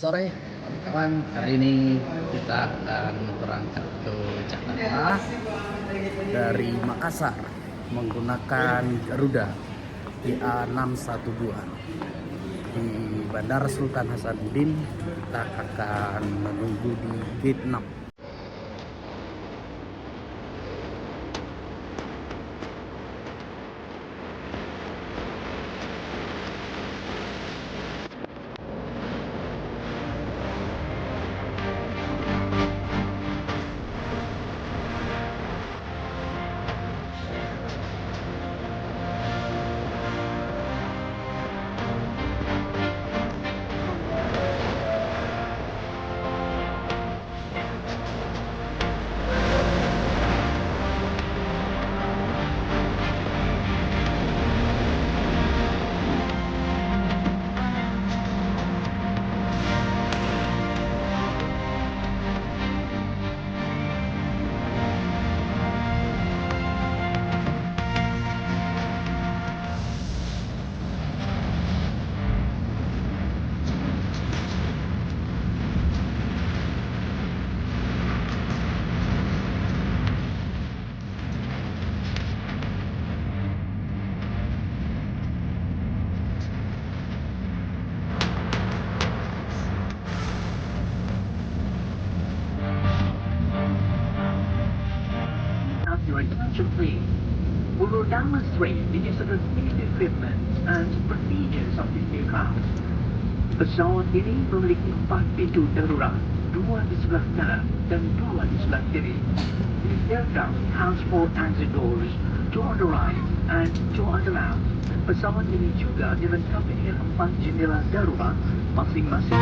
Sore, kawan-kawan. Hari ini kita akan berangkat ke Jakarta dari Makassar menggunakan Garuda GA612. Di Bandara Sultan Hasanuddin kita akan menunggu di gate 6. Your attention please. We will demonstrate the use of the safety equipment and procedures of this aircraft. Pesawat ini memiliki 4 pintu darurat, 2 di sebelah kanan dan 2 di sebelah kiri. This aircraft has 4 exit doors, 2 on the right and 2 on the left. Pesawat ini juga dilengkapi dengan 4 jendela darurat masing-masing.